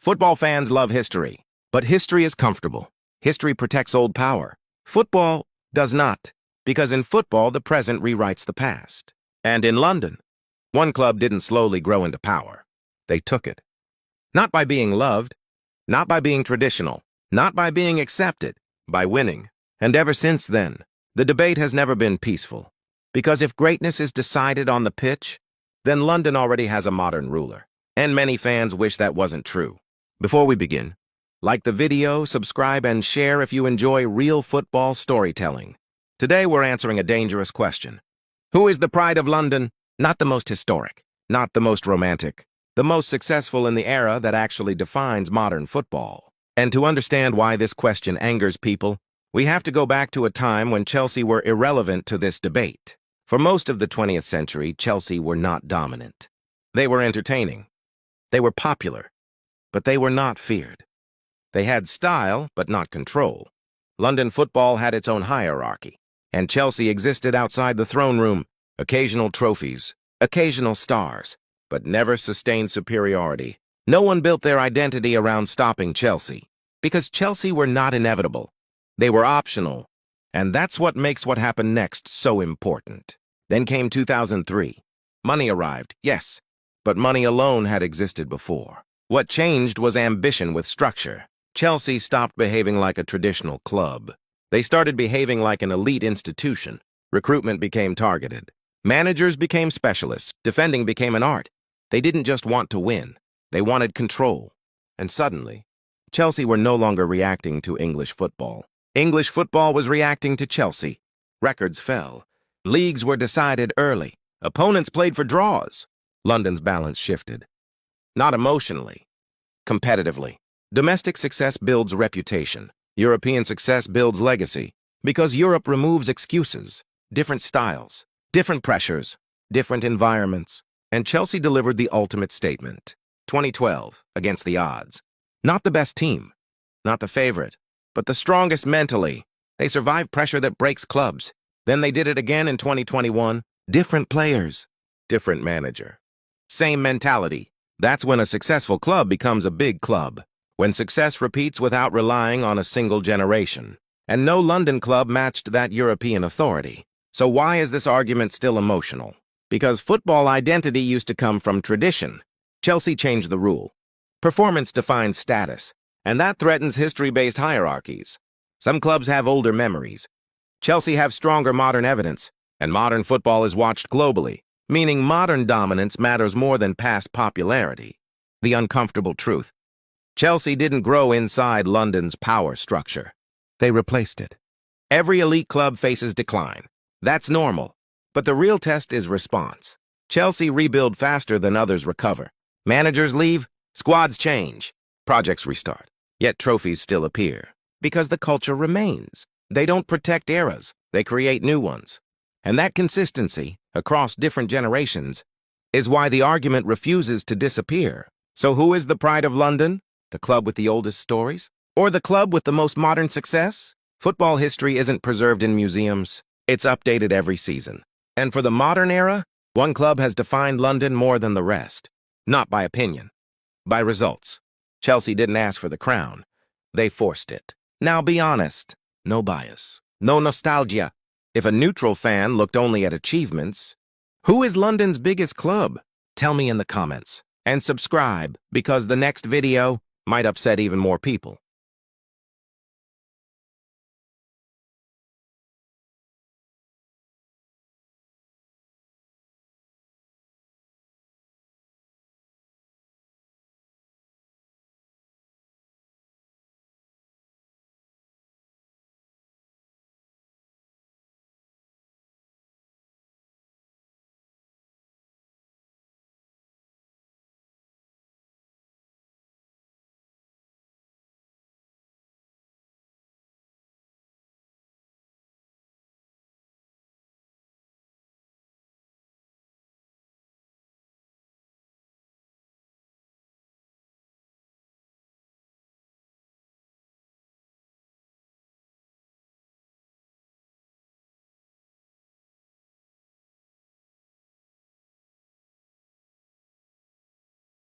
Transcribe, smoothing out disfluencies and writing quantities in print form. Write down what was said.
Football fans love history, but history is comfortable. History protects old power. Football does not, because in football, the present rewrites the past. And in London, one club didn't slowly grow into power. They took it. Not by being loved, not by being traditional, not by being accepted, by winning. And ever since then, the debate has never been peaceful. Because if greatness is decided on the pitch, then London already has a modern ruler. And many fans wish that wasn't true. Before we begin, like the video, subscribe, and share if you enjoy real football storytelling. Today we're answering a dangerous question. Who is the pride of London? Not the most historic, not the most romantic, the most successful in the era that actually defines modern football. And to understand why this question angers people, we have to go back to a time when Chelsea were irrelevant to this debate. For most of the 20th century, Chelsea were not dominant. They were entertaining. They were popular, but they were not feared. They had style, but not control. London football had its own hierarchy, and Chelsea existed outside the throne room. Occasional trophies, occasional stars, but never sustained superiority. No one built their identity around stopping Chelsea, because Chelsea were not inevitable. They were optional, and that's what makes what happened next so important. Then came 2003. Money arrived, yes, but money alone had existed before. What changed was ambition with structure. Chelsea stopped behaving like a traditional club. They started behaving like an elite institution. Recruitment became targeted. Managers became specialists. Defending became an art. They didn't just want to win. They wanted control. And suddenly, Chelsea were no longer reacting to English football. English football was reacting to Chelsea. Records fell. Leagues were decided early. Opponents played for draws. London's balance shifted. Not emotionally, competitively. Domestic success builds reputation. European success builds legacy. Because Europe removes excuses, different styles, different pressures, different environments. And Chelsea delivered the ultimate statement. 2012, against the odds. Not the best team, not the favorite, but the strongest mentally. They survived pressure that breaks clubs. Then they did it again in 2021. Different players, different manager. Same mentality. That's when a successful club becomes a big club. When success repeats without relying on a single generation. And no London club matched that European authority. So why is this argument still emotional? Because football identity used to come from tradition. Chelsea changed the rule. Performance defines status, and that threatens history-based hierarchies. Some clubs have older memories. Chelsea have stronger modern evidence, and modern football is watched globally, meaning modern dominance matters more than past popularity. The uncomfortable truth. Chelsea didn't grow inside London's power structure. They replaced it. Every elite club faces decline. That's normal. But the real test is response. Chelsea rebuild faster than others recover. Managers leave, squads change, projects restart. Yet trophies still appear. Because the culture remains. They don't protect eras, they create new ones. And that consistency, across different generations, is why the argument refuses to disappear. So who is the pride of London? The club with the oldest stories? Or the club with the most modern success? Football history isn't preserved in museums. It's updated every season. And for the modern era, one club has defined London more than the rest. Not by opinion, by results. Chelsea didn't ask for the crown. They forced it. Now be honest. No bias. No nostalgia. If a neutral fan looked only at achievements, who is London's biggest club? Tell me in the comments. And subscribe, because the next video might upset even more people.